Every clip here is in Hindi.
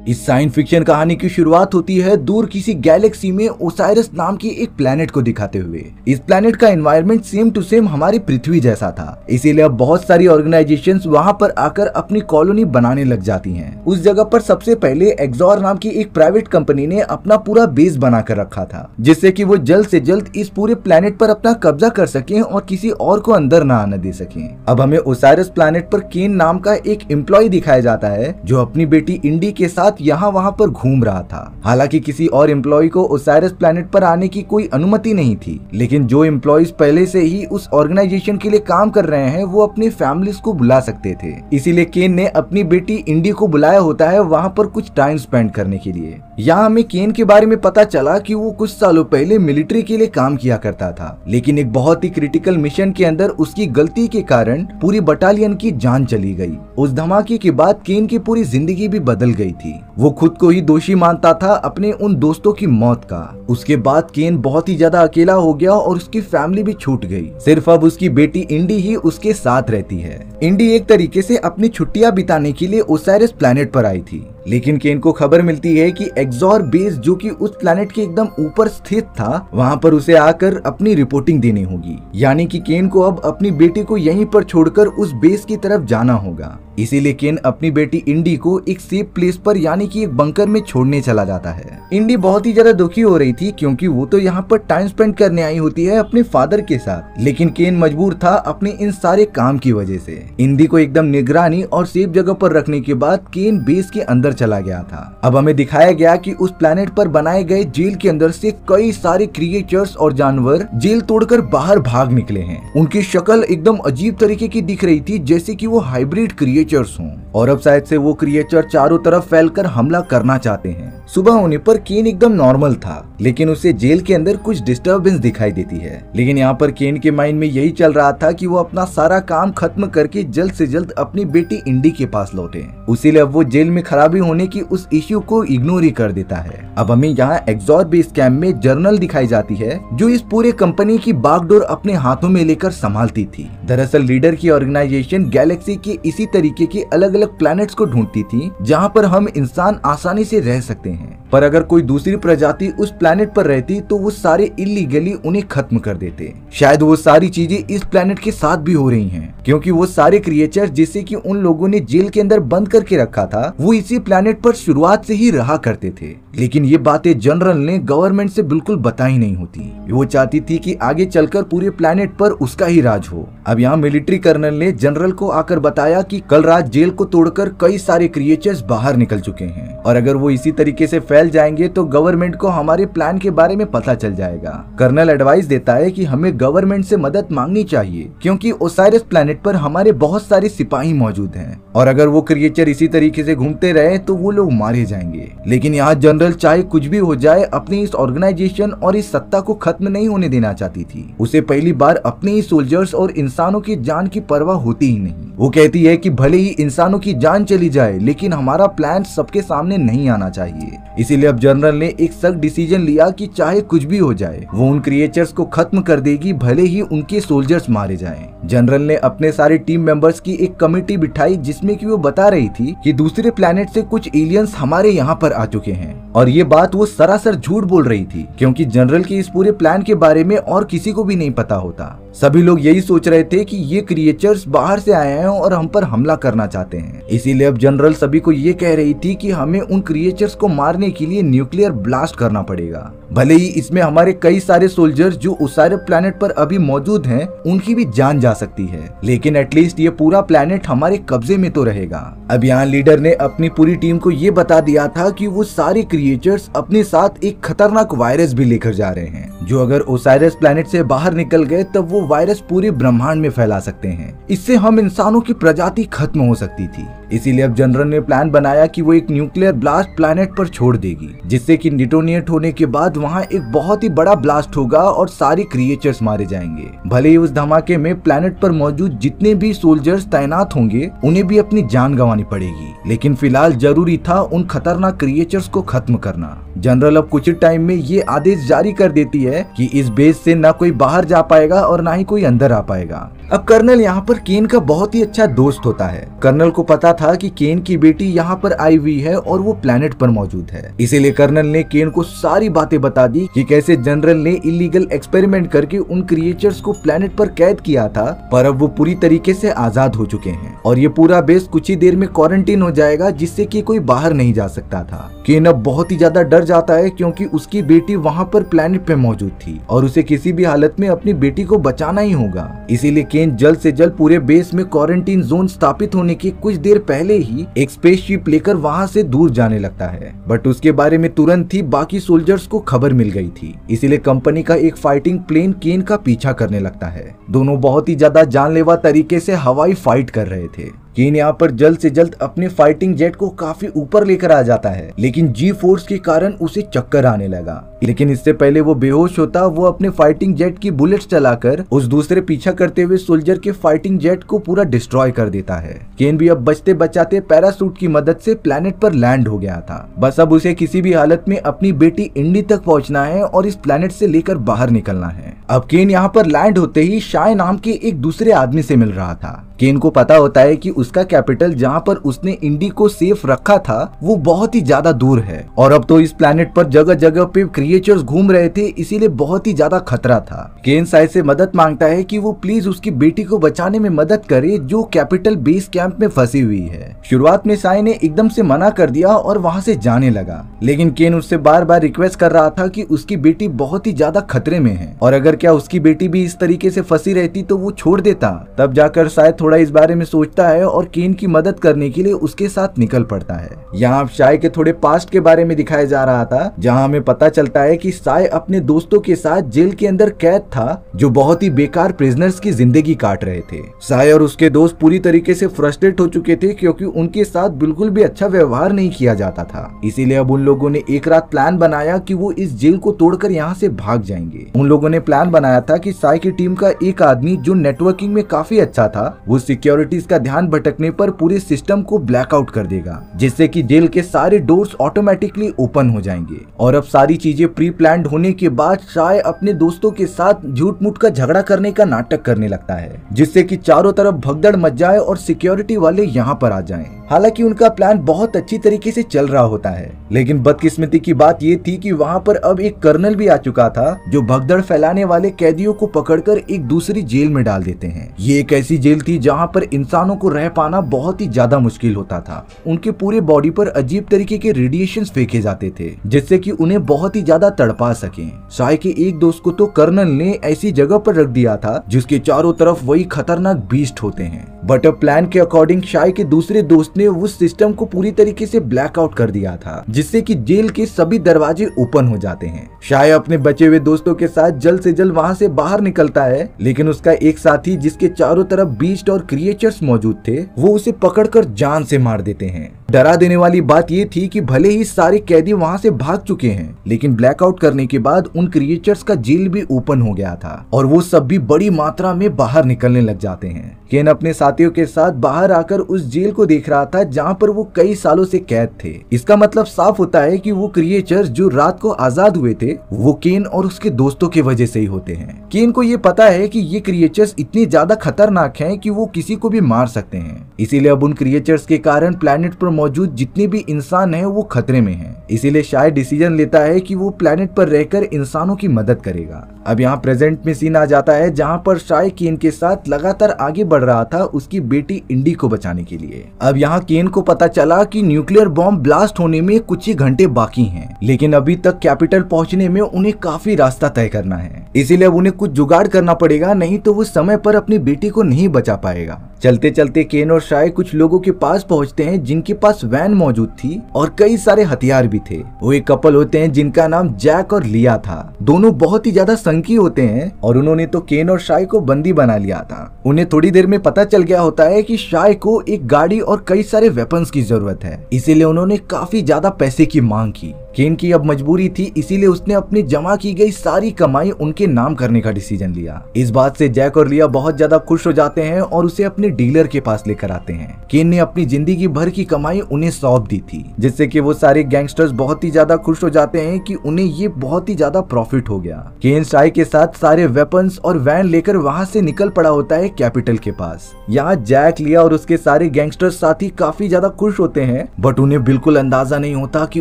इस साइंस फिक्शन कहानी की शुरुआत होती है दूर किसी गैलेक्सी में ओसाइरस नाम की एक प्लेनेट को दिखाते हुए। इस प्लेनेट का एनवायरनमेंट सेम टू सेम हमारी पृथ्वी जैसा था, इसीलिए अब बहुत सारी ऑर्गेनाइजेशंस वहां पर आकर अपनी कॉलोनी बनाने लग जाती हैं। उस जगह पर सबसे पहले एक्सॉर नाम की एक प्राइवेट कंपनी ने अपना पूरा बेस बनाकर रखा था, जिससे कि वो जल्द से जल्द इस पूरे प्लेनेट पर अपना कब्जा कर सकें और किसी और को अंदर ना आने दे सकें। अब हमें ओसाइरस प्लेनेट पर केन नाम का एक एम्प्लॉय दिखाया जाता है जो अपनी बेटी इंडी के साथ यहाँ वहाँ पर घूम रहा था। हालांकि किसी और एम्प्लॉय को ओसाइरस प्लेनेट पर आने की कोई अनुमति नहीं थी, लेकिन जो एम्प्लॉयज पहले से ही उस ऑर्गेनाइजेशन के लिए काम कर रहे हैं वो अपनी फैमिलीज को बुला सकते थे। इसीलिए केन ने अपनी बेटी इंडी को बुलाया होता है वहाँ पर कुछ टाइम स्पेंड करने के लिए। यहाँ हमें केन के बारे में पता चला कि वो कुछ सालों पहले मिलिट्री के लिए काम किया करता था, लेकिन एक बहुत ही क्रिटिकल मिशन के अंदर उसकी गलती के कारण पूरी बटालियन की जान चली गई। उस धमाके के बाद केन की पूरी जिंदगी भी बदल गई थी। वो खुद को ही दोषी मानता था अपने उन दोस्तों की मौत का। उसके बाद केन बहुत ही ज्यादा अकेला हो गया और उसकी फैमिली भी छूट गई। सिर्फ अब उसकी बेटी इंडी ही उसके साथ रहती है। इंडी एक तरीके से अपनी छुट्टियां बिताने के लिए ओसाइरस प्लेनेट पर आई थी, लेकिन केन को खबर मिलती है कि एक्सॉर बेस जो कि उस प्लेनेट के एकदम ऊपर स्थित था, वहां पर उसे आकर अपनी रिपोर्टिंग देनी होगी। यानी कि केन को अब अपनी बेटी को यहीं पर छोड़कर उस बेस की तरफ जाना होगा। इसीलिए केन अपनी बेटी इंडी को एक सेफ प्लेस पर यानी कि एक बंकर में छोड़ने चला जाता है। इंडी बहुत ही ज्यादा दुखी हो रही थी क्योंकि वो तो यहाँ पर टाइम स्पेंड करने आई होती है अपने फादर के साथ, लेकिन केन मजबूर था अपने इन सारे काम की वजह से। इंडी को एकदम निगरानी और सेफ जगह पर रखने के बाद केन बेस के अंदर चला गया था। अब हमें दिखाया गया कि उस प्लेनेट पर बनाए गए जेल के अंदर से कई सारे क्रिएचर्स और जानवर जेल तोड़कर बाहर भाग निकले हैं। उनकी शक्ल एकदम अजीब तरीके की दिख रही थी, जैसे कि वो हाइब्रिड क्रिएचर्स हों और अब शायद से वो क्रिएचर चारों तरफ फैलकर हमला करना चाहते हैं। सुबह होने पर केन एकदम नॉर्मल था, लेकिन उसे जेल के अंदर कुछ डिस्टर्बेंस दिखाई देती है। लेकिन यहाँ पर केन के माइंड में यही चल रहा था कि वो अपना सारा काम खत्म करके जल्द से जल्द अपनी बेटी इंडी के पास लौटे। उसीलिए अब वो जेल में खराबी होने की उस इश्यू को इग्नोर ही कर देता है। अब हमें यहाँ एक्सॉर बेस कैंप में जर्नल दिखाई जाती है जो इस पूरे कंपनी की बागडोर अपने हाथों में लेकर संभालती थी। दरअसल लीडर की ऑर्गेनाइजेशन गैलेक्सी के इसी तरीके के अलग अलग प्लैनेट्स को ढूंढती थी जहाँ पर हम इंसान आसानी से रह सकते हैं, पर अगर कोई दूसरी प्रजाति उस प्लेनेट पर रहती तो वो सारे इलीगली उन्हें खत्म कर देते। शायद वो सारी चीजें इस प्लेनेट के साथ भी हो रही हैं, क्योंकि वो सारे क्रिएचर जिसे कि उन लोगों ने जेल के अंदर बंद करके रखा था वो इसी प्लेनेट पर शुरुआत से ही रहा करते थे। लेकिन ये बातें जनरल ने गवर्नमेंट से बिल्कुल बताई नहीं होती। वो चाहती थी कि आगे चलकर पूरे प्लेनेट पर उसका ही राज हो। अब यहाँ मिलिट्री कर्नल ने जनरल को आकर बताया कि कल रात जेल को तोड़कर कई सारे क्रिएचर्स बाहर निकल चुके हैं और अगर वो इसी तरीके से फैल जाएंगे तो गवर्नमेंट को हमारे प्लान के बारे में पता चल जाएगा। कर्नल एडवाइस देता है कि हमें गवर्नमेंट से मदद मांगनी चाहिए क्योंकि ओसाइरस प्लेनेट पर हमारे बहुत सारे सिपाही मौजूद हैं और अगर वो क्रिएचर इसी तरीके से घूमते रहे तो वो लोग मारे जाएंगे। लेकिन यहाँ जनरल चाहे कुछ भी हो जाए अपनी इस ऑर्गेनाइजेशन और इस सत्ता को खत्म नहीं होने देना चाहती थी। उसे पहली बार अपने ही सोल्जर्स और इंसानों की जान की परवाह होती ही नहीं। वो कहती है कि भले ही इंसानों की जान चली जाए लेकिन हमारा प्लान सबके सामने नहीं आना चाहिए। इसीलिए अब जनरल ने एक सख्त डिसीजन लिया कि चाहे कुछ भी हो जाए वो उन क्रिएचर्स को खत्म कर देगी, भले ही उनके सोल्जर्स मारे जाएं। जनरल ने अपने सारे टीम मेंबर्स की एक कमेटी बिठाई जिसमें कि वो बता रही थी कि दूसरे प्लेनेट से कुछ एलियंस हमारे यहाँ पर आ चुके हैं और ये बात वो सरासर झूठ बोल रही थी क्योंकि जनरल के इस पूरे प्लान के बारे में और किसी को भी नहीं पता होता। सभी लोग यही सोच रहे थे कि ये क्रिएचर्स बाहर से आए हैं और हम पर हमला करना चाहते हैं। इसीलिए अब जनरल सभी को ये कह रही थी कि हमें उन क्रिएचर्स को मारने के लिए न्यूक्लियर ब्लास्ट करना पड़ेगा। भले ही इसमें हमारे कई सारे सोल्जर्स जो ओसाइरस प्लेनेट पर अभी मौजूद हैं उनकी भी जान जा सकती है, लेकिन एटलीस्ट ये पूरा प्लेनेट हमारे कब्जे में तो रहेगा। अब यहाँ लीडर ने अपनी पूरी टीम को ये बता दिया था कि वो सारे क्रिएचर्स अपने साथ एक खतरनाक वायरस भी लेकर जा रहे हैं जो अगर ओसाइरस प्लेनेट से बाहर निकल गए तब वो वायरस पूरे ब्रह्मांड में फैला सकते हैं। इससे हम इंसानों की प्रजाति खत्म हो सकती थी। इसीलिए अब जनरल ने प्लान बनाया कि वो एक न्यूक्लियर ब्लास्ट प्लेनेट पर छोड़ देगी जिससे कि डिटोनेट होने के बाद वहाँ एक बहुत ही बड़ा ब्लास्ट होगा और सारे क्रिएचर्स मारे जाएंगे। भले ही उस धमाके में प्लेनेट पर मौजूद जितने भी सोल्जर्स तैनात होंगे उन्हें भी अपनी जान गंवानी पड़ेगी, लेकिन फिलहाल जरूरी था उन खतरनाक क्रिएचर्स को खत्म करना। जनरल अब कुछ टाइम में ये आदेश जारी कर देती है कि इस बेस से न कोई बाहर जा पाएगा और न ही कोई अंदर आ पाएगा। अब कर्नल यहाँ पर केन का बहुत ही अच्छा दोस्त होता है। कर्नल को पता था कि केन की बेटी यहाँ पर आई हुई है और वो प्लेनेट पर मौजूद है, इसीलिए कर्नल ने केन को सारी बातें बता दी कि कैसे जनरल ने इलीगल एक्सपेरिमेंट करके उन क्रिएचर्स को प्लेनेट पर कैद किया था, पर अब वो पूरी तरीके से आजाद हो चुके हैं और ये पूरा बेस कुछ ही देर में क्वारंटीन हो जाएगा, जिससे कि कोई बाहर नहीं जा सकता था। केन अब बहुत ही ज्यादा डर जाता है क्योंकि उसकी बेटी वहाँ पर प्लेनेट पे मौजूद थी और उसे किसी भी हालत में अपनी बेटी को बचाना ही होगा। इसीलिए केन जल्द से जल्द पूरे बेस में क्वारंटीन जोन स्थापित होने के कुछ देर पहले ही एक स्पेसशिप लेकर वहाँ से दूर जाने लगता है, बट उसके बारे में तुरंत ही बाकी सोल्जर्स को खबर मिल गई थी। इसीलिए कंपनी का एक फाइटिंग प्लेन केन का पीछा करने लगता है। दोनों बहुत ही ज्यादा जानलेवा तरीके से हवाई फाइट कर रहे थे। केन यहाँ पर जल्द से जल्द अपने फाइटिंग जेट को काफी ऊपर लेकर आ जाता है, लेकिन जी फोर्स के कारण उसे चक्कर आने लगा। लेकिन इससे पहले वो बेहोश होता, वो अपने फाइटिंग जेट की बुलेट्स चलाकर उस दूसरे पीछा करते हुए सोल्जर के फाइटिंग जेट को पूरा डिस्ट्रॉय कर देता है। केन भी अब बचते बचाते पैरासूट की मदद से प्लेनेट पर लैंड हो गया था। बस अब उसे किसी भी हालत में अपनी बेटी इंडी तक पहुंचना है और इस प्लेनेट से लेकर बाहर निकलना है। अब केन यहाँ पर लैंड होते ही शाय नाम के एक दूसरे आदमी से मिल रहा था। केन को पता होता है कि उसका कैपिटल जहाँ पर उसने इंडी को सेफ रखा था वो बहुत ही ज्यादा दूर है और अब तो इस प्लेनेट पर जगह जगह पे क्रिएचर्स घूम रहे थे, इसीलिए बहुत ही ज्यादा खतरा था। केन साय से मदद मांगता है कि वो प्लीज उसकी बेटी को बचाने में मदद करे जो कैपिटल बेस कैंप में फंसी हुई है। शुरुआत में साय ने एकदम से मना कर दिया और वहाँ से जाने लगा, लेकिन केन उससे बार बार रिक्वेस्ट कर रहा था कि उसकी बेटी बहुत ही ज्यादा खतरे में है और अगर क्या उसकी बेटी भी इस तरीके से फंसी रहती तो वो छोड़ देता। तब जाकर साय थोड़ा इस बारे में सोचता है और केन की मदद करने के लिए उसके साथ निकल पड़ता है। यहाँ शाय के थोड़े पास्ट के बारे में दिखाया जा रहा था, जहाँ हमें पता चलता है कि साय अपने दोस्तों के साथ जेल के अंदर कैद था जो बहुत ही बेकार प्रिजनर्स की जिंदगी काट रहे थे। साय और उसके दोस्त पूरी तरीके से फ्रस्ट्रेट हो चुके थे क्योंकि उनके साथ बिल्कुल भी अच्छा व्यवहार नहीं किया जाता था। इसीलिए अब उन लोगों ने एक रात प्लान बनाया कि वो इस जेल को तोड़कर यहाँ से भाग जाएंगे। उन लोगों ने प्लान बनाया था कि साय की टीम का एक आदमी जो नेटवर्किंग में काफी अच्छा था, वो सिक्योरिटीज का ध्यान भटकने पर पूरे सिस्टम को ब्लैकआउट कर देगा, जिससे कि जेल के सारे डोर्स ऑटोमेटिकली ओपन हो जाएंगे। और अब सारी चीजें प्री प्लान्ड होने के बाद शाय अपने दोस्तों के साथ झूठ मूठ का झगड़ा करने का नाटक करने लगता है, जिससे कि चारों तरफ भगदड़ मच जाए और सिक्योरिटी वाले यहाँ पर आ जाएं। हालांकि उनका प्लान बहुत अच्छी तरीके से चल रहा होता है, लेकिन बदकिस्मती की बात ये थी कि वहाँ पर अब एक कर्नल भी आ चुका था जो भगदड़ फैलाने वाले कैदियों को पकड़कर एक दूसरी जेल में डाल देते हैं। ये एक ऐसी जेल थी जहाँ पर इंसानों को रह पाना बहुत ही ज्यादा मुश्किल होता था। उनके पूरे बॉडी पर अजीब तरीके के रेडिएशंस फेंके जाते थे जिससे कि उन्हें बहुत ही ज्यादा तड़पा सकें। शाय के एक दोस्त को तो कर्नल ने ऐसी जगह पर रख दिया था जिसके चारों तरफ वही खतरनाक बीस्ट होते हैं, बट अब प्लान के अकॉर्डिंग शाय के दूसरे दोस्त ने उस सिस्टम को पूरी तरीके से ब्लैकआउट कर दिया था, जिससे कि जेल के सभी दरवाजे ओपन हो जाते हैं। शाय अपने बचे हुए दोस्तों के साथ जल्द से जल्द वहां से बाहर निकलता है, लेकिन उसका एक साथी जिसके चारों तरफ बीस्ट और क्रिएचर्स मौजूद थे वो उसे पकड़कर जान से मार देते हैं। डरा देने वाली बात ये थी कि भले ही सारे कैदी वहां से भाग चुके हैं, लेकिन ब्लैकआउट करने के बाद उन क्रिएचर्स का जेल भी ओपन हो गया था और वो सब भी बड़ी मात्रा में बाहर निकलने लग जाते हैं। केन अपने साथियों के साथ बाहर आकर उस जेल को देख रहा था जहाँ पर वो कई सालों से कैद थे। इसका मतलब साफ होता है कि वो क्रिएचर्स जो रात को आजाद हुए थे वो केन और उसके दोस्तों की वजह से ही होते हैं। केन को ये पता है कि ये क्रिएचर्स इतनी ज्यादा खतरनाक हैं कि वो किसी को भी मार सकते हैं, इसीलिए अब उन क्रिएचर्स के कारण प्लेनेट पर मौजूद जितने भी इंसान हैं वो खतरे में हैं। इसीलिए शायद डिसीजन लेता है कि वो प्लेनेट पर रहकर इंसानों की मदद करेगा। अब यहाँ प्रेजेंट में सीन आ जाता है जहाँ पर शाय केन के साथ लगातार आगे बढ़ रहा था उसकी बेटी इंडी को बचाने के लिए। अब यहाँ केन को पता चला कि न्यूक्लियर बॉम्ब ब्लास्ट होने में कुछ ही घंटे बाकी हैं, लेकिन अभी तक कैपिटल पहुंचने में उन्हें काफी रास्ता तय करना है, इसीलिए अब उन्हें कुछ जुगाड़ करना पड़ेगा, नहीं तो वो समय पर अपनी बेटी को नहीं बचा पाएगा। चलते चलते केन और शाय कुछ लोगों के पास पहुंचते हैं जिनके पास वैन मौजूद थी और कई सारे हथियार भी थे। वो एक कपल होते हैं जिनका नाम जैक और लिया था। दोनों बहुत ही ज्यादा संकी होते हैं और उन्होंने तो केन और शाय को बंदी बना लिया था। उन्हें थोड़ी देर में पता चल गया होता है कि शाय को एक गाड़ी और कई सारे वेपन्स की जरूरत है, इसीलिए उन्होंने काफी ज्यादा पैसे की मांग की। केन की अब मजबूरी थी, इसीलिए उसने अपनी जमा की गई सारी कमाई उनके नाम करने का डिसीजन लिया। इस बात से जैक और लिया बहुत ज्यादा खुश हो जाते हैं और उसे अपने डीलर के पास लेकर आते हैं। केन ने अपनी जिंदगी भर की कमाई उन्हें सौंप दी थी, जिससे कि वो सारे गैंगस्टर्स बहुत ही ज्यादा खुश हो जाते हैं कि उन्हें ये बहुत ही ज्यादा प्रॉफिट हो गया। केन शाय के साथ सारे वेपन्स और वैन लेकर वहां से निकल पड़ा होता है कैपिटल के पास। यहाँ जैक, लिया और उसके सारे गैंगस्टर साथी काफी ज्यादा खुश होते हैं, बट उन्हें बिल्कुल अंदाजा नहीं होता कि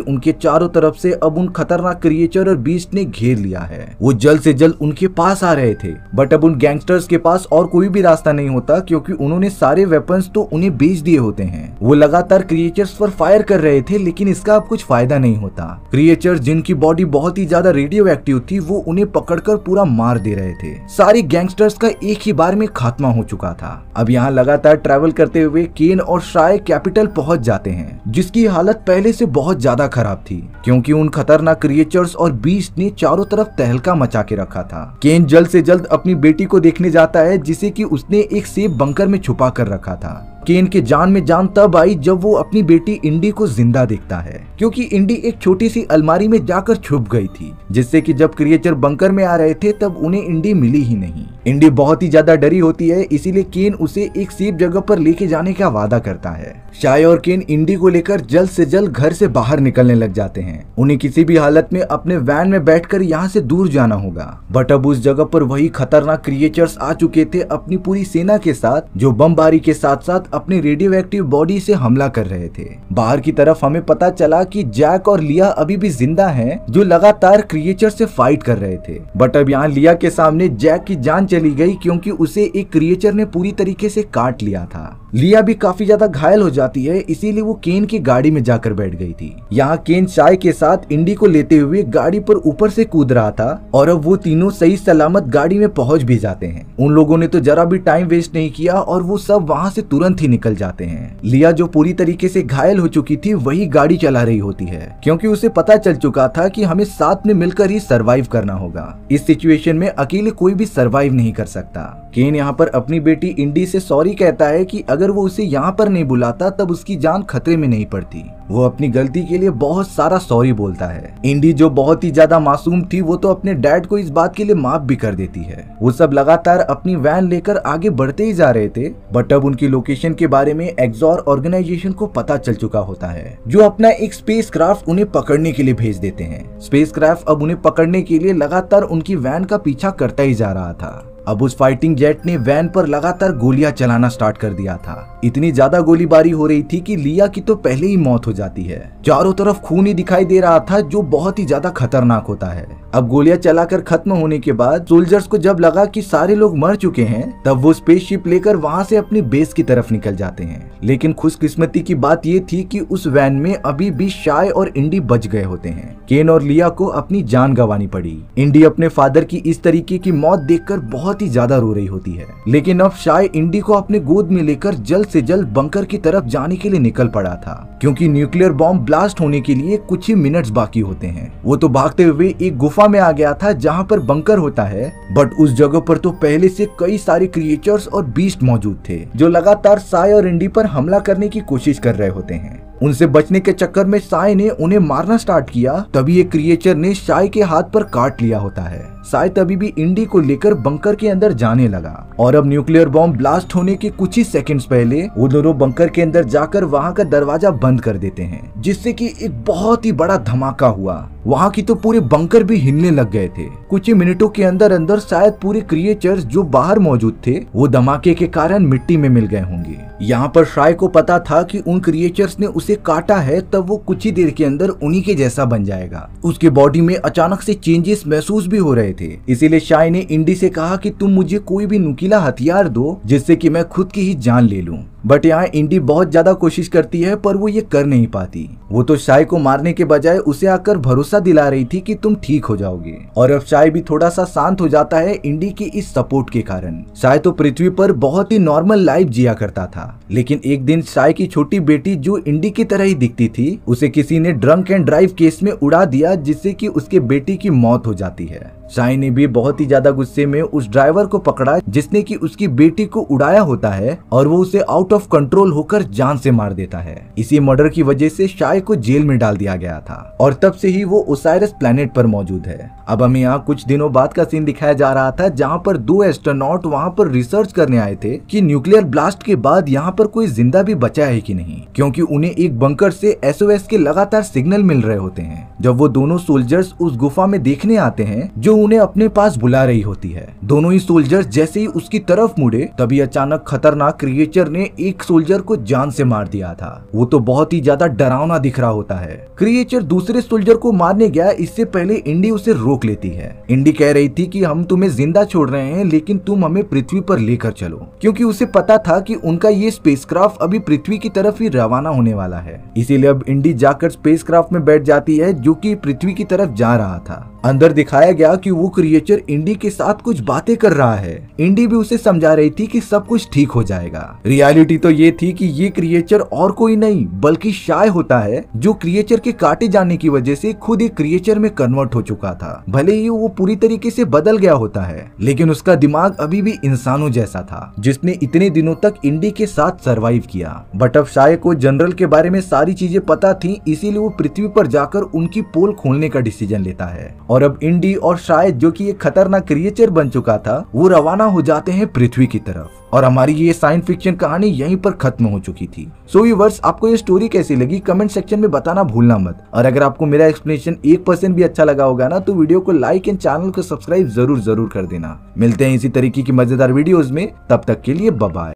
उनके चारों तरफ से अब उन खतरनाक क्रिएचर और बीस्ट ने घेर लिया है। वो जल्द से जल्द उनके पास आ रहे थे, बट अब उन गैंगस्टर्स के पास और कोई भी रास्ता नहीं होता, क्योंकि उन्होंने सारे वेपन्स तो उन्हें बेच दिए होते हैं। वो लगातार क्रिएचर्स पर फायर कर रहे थे, लेकिन इसका अब कुछ फायदा नहीं होता। क्रिएचर्स जिनकी बॉडी बहुत ही ज्यादा रेडियो एक्टिव थी, वो उन्हें पकड़कर पूरा मार दे रहे थे। सारे गैंगस्टर्स का एक ही बार में खात्मा हो चुका था। अब यहाँ लगातार ट्रैवल करते हुए केन और शाय कैपिटल पहुंच जाते हैं, जिसकी हालत पहले से बहुत ज्यादा खराब थी, क्योंकि उन खतरनाक क्रिएचर्स और बीस्ट ने चारों तरफ तहलका मचा के रखा था। केन जल्द से जल्द अपनी बेटी को देखने जाता है, जिसे कि उसने एक सेफ बंकर में छुपा कर रखा था। केन के जान में जान तब आई जब वो अपनी बेटी इंडी को जिंदा देखता है, क्योंकि इंडी एक छोटी सी अलमारी में जाकर छुप गई थी, जिससे कि जब क्रिएचर बंकर में आ रहे थे तब उन्हें इंडी मिली ही नहीं। इंडी बहुत ही ज्यादा डरी होती है, इसीलिए केन उसे एक सेफ जगह पर लेके जाने का वादा करता है। शाय और केन इंडी को लेकर जल्द से जल्द घर से बाहर निकलने लग जाते हैं। उन्हें किसी भी हालत में अपने वैन में बैठकर यहाँ से दूर जाना होगा, बट अब उस जगह पर वही खतरनाक क्रिएचर्स आ चुके थे अपनी पूरी सेना के साथ, जो बमबारी के साथ साथ अपनी रेडियो एक्टिव बॉडी से हमला कर रहे थे। बाहर की तरफ हमें पता चला कि जैक और लिया अभी भी जिंदा हैं, जो लगातार क्रिएचर से फाइट कर रहे थे, बट अब यहाँ लिया के सामने जैक की जान चली गई, क्योंकि उसे एक क्रिएचर ने पूरी तरीके से काट लिया था। लिया भी काफी ज्यादा घायल हो जाती है, इसीलिए वो केन की गाड़ी में जाकर बैठ गई थी। यहाँ केन शाय के साथ इंडी को लेते हुए गाड़ी पर ऊपर से कूद रहा था, और अब वो तीनों सही सलामत गाड़ी में पहुंच भी जाते हैं। उन लोगों ने तो जरा भी टाइम वेस्ट नहीं किया और वो सब वहाँ से तुरंत ही निकल जाते हैं। लिया जो पूरी तरीके से घायल हो चुकी थी, वही गाड़ी चला रही होती है, क्योंकि उसे पता चल चुका था कि हमें साथ में मिलकर ही सरवाइव करना होगा। इस सिचुएशन में अकेले कोई भी सरवाइव नहीं कर सकता। केन यहाँ पर अपनी बेटी इंडी से सॉरी कहता है कि अगर वो उसे यहाँ पर नहीं बुलाता तब उसकी जान खतरे में नहीं पड़ती। वो अपनी गलती के लिए बहुत सारा सॉरी बोलता है। इंडी जो बहुत ही ज्यादा मासूम थी, वो तो अपने डैड को इस बात के लिए माफ भी कर देती है। वो सब लगातार अपनी वैन लेकर आगे बढ़ते ही जा रहे थे, बट अब उनकी लोकेशन के बारे में एक्सॉर ऑर्गेनाइजेशन को पता चल चुका होता है, जो अपना एक स्पेसक्राफ्ट उन्हें पकड़ने के लिए भेज देते हैं। स्पेसक्राफ्ट अब उन्हें पकड़ने के लिए लगातार उनकी वैन का पीछा करता ही जा रहा था। अब उस फाइटिंग जेट ने वैन पर लगातार गोलियां चलाना स्टार्ट कर दिया था। इतनी ज्यादा गोलीबारी हो रही थी कि लिया की तो पहले ही मौत हो जाती है। चारों तरफ खून ही दिखाई दे रहा था, जो बहुत ही ज्यादा खतरनाक होता है। अब गोलियां चलाकर खत्म होने के बाद सोल्जर्स को जब लगा कि सारे लोग मर चुके हैं, तब वो स्पेसशिप लेकर वहां से अपनी बेस की तरफ निकल जाते हैं। लेकिन खुशकिस्मती की बात ये थी कि उस वैन में अभी भी शाय और इंडी बच गए होते हैं। केन और लिया को अपनी जान गंवानी पड़ी। इंडी अपने फादर की इस तरीके की मौत देखकर बहुत ही ज्यादा रो रही होती है, लेकिन अब शाय इंडी को अपने गोद में लेकर जल्द से जल्द बंकर की तरफ जाने के लिए निकल पड़ा था, क्योंकि न्यूक्लियर बॉम्ब ब्लास्ट होने के लिए कुछ ही मिनट्स बाकी होते हैं। वो तो भागते हुए एक गुफा में आ गया था जहाँ पर बंकर होता है, बट उस जगह पर तो पहले से कई सारे क्रिएचर्स और बीस्ट मौजूद थे, जो लगातार शाय और इंडी पर हमला करने की कोशिश कर रहे होते हैं। उनसे बचने के चक्कर में शाय ने उन्हें मारना स्टार्ट किया, तभी एक क्रिएचर ने शाय के हाथ पर काट लिया होता है। शाय तभी भी इंडी को लेकर बंकर के अंदर जाने लगा, और अब न्यूक्लियर बॉम्ब ब्लास्ट होने के कुछ ही सेकंड्स पहले वो दोनों बंकर के अंदर जाकर वहां का दरवाजा बंद कर देते हैं, जिससे कि एक बहुत ही बड़ा धमाका हुआ। वहां की तो पूरे बंकर भी हिलने लग गए थे। कुछ ही मिनटों के अंदर अंदर शायद पूरे क्रिएचर्स जो बाहर मौजूद थे, वो धमाके के कारण मिट्टी में मिल गए होंगे। यहाँ पर शाय को पता था कि उन क्रिएचर्स ने उसे काटा है, तब वो कुछ ही देर के अंदर उन्हीं के जैसा बन जाएगा। उसके बॉडी में अचानक से चेंजेस महसूस भी हो रहे थे, इसीलिए शाय ने इंडी से कहा कि तुम मुझे कोई भी नुकीला हथियार दो, जिससे कि मैं खुद की ही जान ले लूं। बट यहाँ इंडी बहुत ज्यादा कोशिश करती है, पर वो ये कर नहीं पाती। वो तो शाय को मारने के बजाय उसे आकर भरोसा दिला रही थी कि तुम ठीक हो जाओगे, और अब शाय भी थोड़ा सा शांत हो जाता है इंडी की इस सपोर्ट के कारण। शाय तो पृथ्वी पर बहुत ही नॉर्मल लाइफ जिया करता था, लेकिन एक दिन शाय की छोटी बेटी जो इंडी की तरह ही दिखती थी, उसे किसी ने ड्रंक एंड ड्राइव केस में उड़ा दिया, जिससे कि उसके बेटी की मौत हो जाती है। शाय ने भी बहुत ही ज्यादा गुस्से में उस ड्राइवर को पकड़ा जिसने कि उसकी बेटी को उड़ाया होता है और वो उसे आउट ऑफ कंट्रोल होकर जान से मार देता है। इसी मर्डर की वजह से शाय को जेल में डाल दिया गया था और तब से ही वो ओसाइरस प्लैनेट पर मौजूद है। अब हमें यहाँ कुछ दिनों बाद का सीन दिखाया जा रहा था जहाँ पर 2 एस्ट्रोनॉट वहाँ पर रिसर्च करने आए थे कि न्यूक्लियर ब्लास्ट के बाद यहाँ पर कोई जिंदा भी बचा है कि नहीं, क्योंकि उन्हें एक बंकर से SOS के लगातार सिग्नल मिल रहे होते हैं। जब वो दोनों सोल्जर्स उस गुफा में देखने आते हैं जो उन्हें अपने पास बुला रही होती है, दोनों ही सोल्जर्स जैसे ही उसकी तरफ मुड़े तभी अचानक खतरनाक क्रिएचर ने एक सोल्जर को जान से मार दिया था। वो तो बहुत ही ज्यादा डरावना दिख रहा होता है। क्रिएचर दूसरे सोल्जर को मारने गया, इससे पहले इंडी उसे रोक लेती है। इंडी कह रही थी कि हम तुम्हें जिंदा छोड़ रहे हैं लेकिन तुम हमें पृथ्वी पर लेकर चलो, क्योंकि उसे पता था कि उनका ये स्पेसक्राफ्ट अभी पृथ्वी की तरफ ही रवाना होने वाला है। इसीलिए अब इंडी जाकर स्पेसक्राफ्ट में बैठ जाती है जो कि पृथ्वी की तरफ जा रहा था। अंदर दिखाया गया कि वो क्रिएचर इंडी के साथ कुछ बातें कर रहा है। इंडी भी उसे समझा रही थी कि सब कुछ ठीक हो जाएगा। रियलिटी तो ये थी कि ये क्रिएचर और कोई नहीं बल्कि शाय होता है, जो क्रिएचर के काटे जाने की वजह से खुद एक क्रिएचर में कन्वर्ट हो चुका था। भले ही वो पूरी तरीके से बदल गया होता है लेकिन उसका दिमाग अभी भी इंसानों जैसा था, जिसने इतने दिनों तक इंडी के साथ सरवाइव किया। बट अब शाय को जनरल के बारे में सारी चीजें पता थी, इसीलिए वो पृथ्वी पर जाकर उनकी पोल खोलने का डिसीजन लेता है और अब इंडी और शाय जो कि एक खतरनाक क्रिएचर बन चुका था वो रवाना हो जाते हैं पृथ्वी की तरफ। और हमारी ये साइंस फिक्शन कहानी यहीं पर खत्म हो चुकी थी। सो व्यूअर्स, आपको ये स्टोरी कैसी लगी कमेंट सेक्शन में बताना भूलना मत। और अगर आपको मेरा एक्सप्लेनेशन 1% भी अच्छा लगा होगा ना तो वीडियो को लाइक एंड चैनल को सब्सक्राइब जरूर कर देना। मिलते हैं इसी तरीके की मजेदार वीडियोस में, तब तक के लिए बाय बाय।